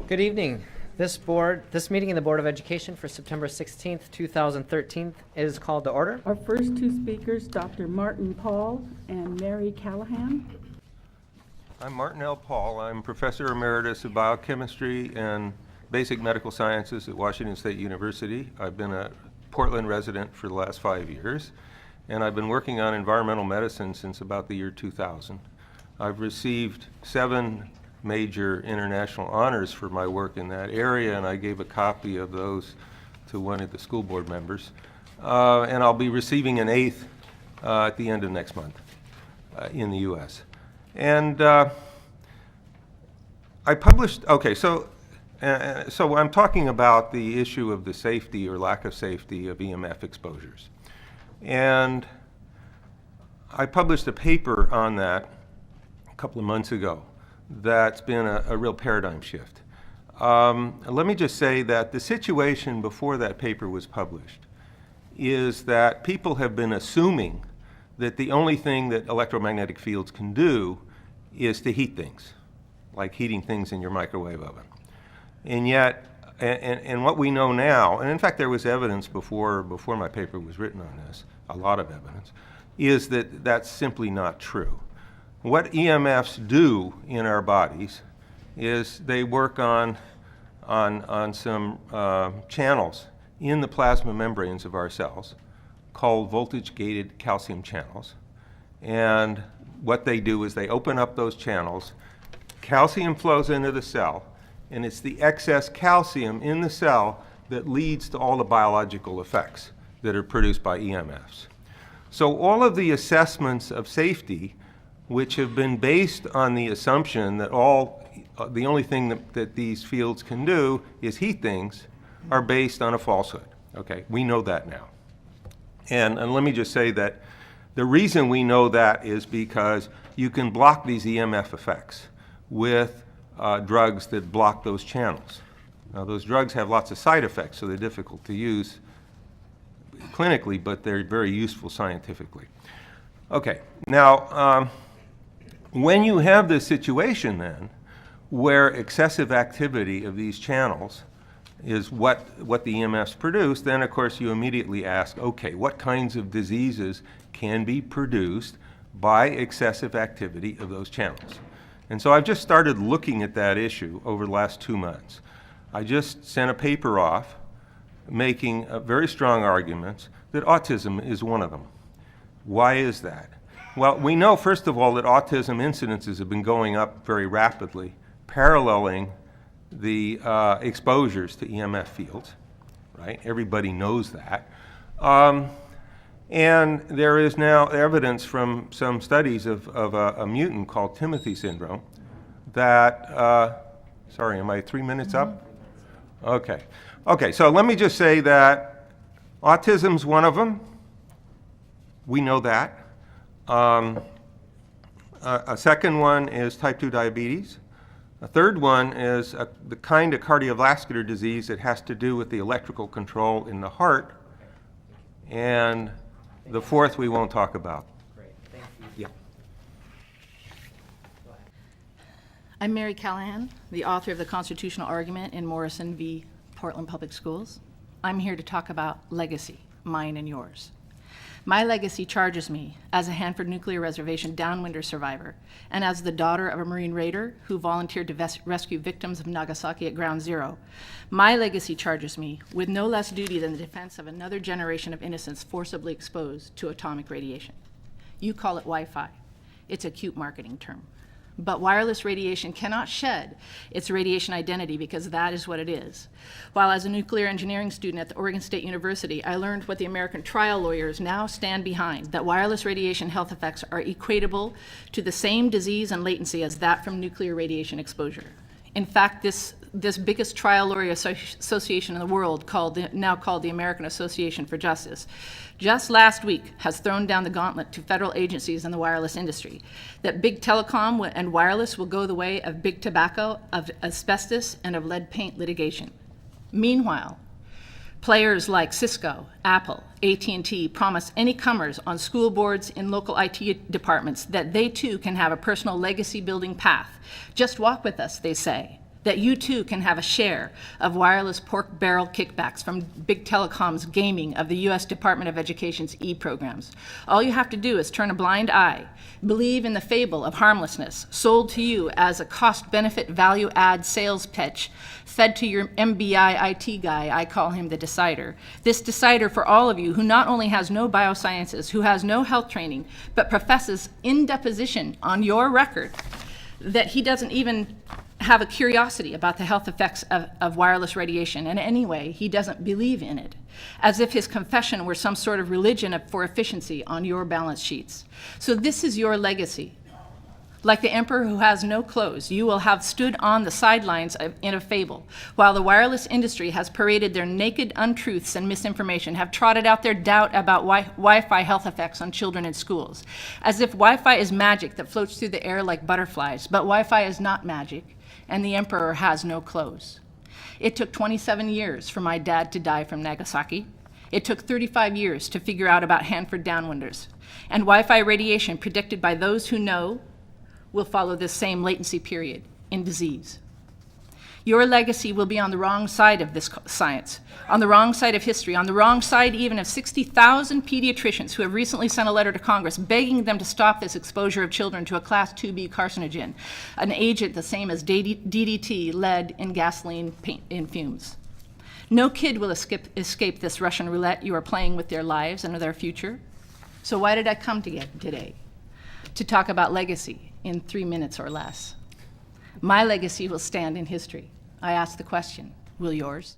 Good evening. This meeting in the Board of Education for September 16th, 2013 is called to order. Our first two speakers, Dr. Martin Pall and Merry Callahan. I'm Martin L. Pall. I'm Professor Emeritus of Biochemistry and Basic Medical Sciences at Washington State University. I've been a Portland resident for the last 5 years, and I've been working on environmental medicine since about the year 2000. I've received 7 major international honors for my work in that area, and I gave a copy of those to one of the school board members. And I'll be receiving an 8th at the end of next month in the U.S. And I published, so I'm talking about the issue of the safety or lack of safety of EMF exposures. And I published a paper on that a couple of months ago. That's been a real paradigm shift. Let me just say that the situation before that paper was published is that people have been assuming that the only thing that electromagnetic fields can do is to heat things, like heating things in your microwave oven. And yet, and what we know now, and in fact there was evidence before my paper was written on this, a lot of evidence, is that that's simply not true. What EMFs do in our bodies is they work on some channels in the plasma membranes of our cells called voltage-gated calcium channels. And what they do is they open up those channels, calcium flows into the cell, and it's the excess calcium in the cell that leads to all the biological effects that are produced by EMFs. So all of the assessments of safety, which have been based on the assumption that the only thing that these fields can do is heat things, are based on a falsehood. Okay, we know that now. And let me just say that the reason we know that is because you can block these EMF effects with drugs that block those channels. Now, those drugs have lots of side effects, so they're difficult to use clinically, but they're very useful scientifically. Okay, now, when you have this situation then, where excessive activity of these channels is what the EMFs produce, then of course you immediately ask, okay, what kinds of diseases can be produced by excessive activity of those channels? And so I've just started looking at that issue over the last 2 months. I just sent a paper off making very strong arguments that autism is one of them. Why is that? Well, we know, first of all, that autism incidences have been going up very rapidly, paralleling the exposures to EMF fields, right? Everybody knows that. And there is now evidence from some studies of a mutant called Timothy syndrome that, sorry, am I 3 minutes up? Okay. Okay, so let me just say that autism's one of them. We know that. A second one is type 2 diabetes. A third one is the kind of cardiovascular disease that has to do with the electrical control in the heart. And the fourth we won't talk about. Great, thank you. Yeah. I'm Merry Callahan, the author of the constitutional argument in Morrison v. Portland Public Schools. I'm here to talk about legacy, mine and yours. My legacy charges me as a Hanford Nuclear Reservation downwinder survivor and as the daughter of a Marine raider who volunteered to rescue victims of Nagasaki at Ground Zero. My legacy charges me with no less duty than the defense of another generation of innocents forcibly exposed to atomic radiation. You call it Wi-Fi. It's a cute marketing term. But wireless radiation cannot shed its radiation identity because that is what it is. While as a nuclear engineering student at the Oregon State University, I learned what the American trial lawyers now stand behind, that wireless radiation health effects are equatable to the same disease and latency as that from nuclear radiation exposure. In fact, this biggest trial lawyer association in the world, now called the American Association for Justice, just last week has thrown down the gauntlet to federal agencies in the wireless industry, that big telecom and wireless will go the way of big tobacco, of asbestos, and of lead paint litigation. Meanwhile, players like Cisco, Apple, AT&T promise any comers on school boards in local IT departments that they too can have a personal legacy building path. Just walk with us, they say. that you too can have a share of wireless pork barrel kickbacks from big telecom's gaming of the U.S. Department of Education's e-programs. All you have to do is turn a blind eye, believe in the fable of harmlessness sold to you as a cost-benefit value-add sales pitch fed to your MBI IT guy. I call him the decider. This decider for all of you who not only has no biosciences, who has no health training, but professes in deposition on your record that he doesn't even have a curiosity about the health effects of wireless radiation, and anyway, he doesn't believe in it, as if his confession were some sort of religion for efficiency on your balance sheets. So this is your legacy. Like the emperor who has no clothes, you will have stood on the sidelines in a fable, while the wireless industry has paraded their naked untruths and misinformation, have trotted out their doubt about Wi-Fi health effects on children in schools, as if Wi-Fi is magic that floats through the air like butterflies. But Wi-Fi is not magic, and the emperor has no clothes. It took 27 years for my dad to die from Nagasaki. It took 35 years to figure out about Hanford downwinders. And Wi-Fi radiation, predicted by those who know, will follow this same latency period in disease. Your legacy will be on the wrong side of this science, on the wrong side of history, on the wrong side even of 60,000 pediatricians who have recently sent a letter to Congress begging them to stop this exposure of children to a Class 2B carcinogen, an agent the same as DDT, lead, and gasoline paint in fumes. No kid will escape this Russian roulette you are playing with their lives and their future. So why did I come today? To talk about legacy in 3 minutes or less. My legacy will stand in history. I ask the question, will yours?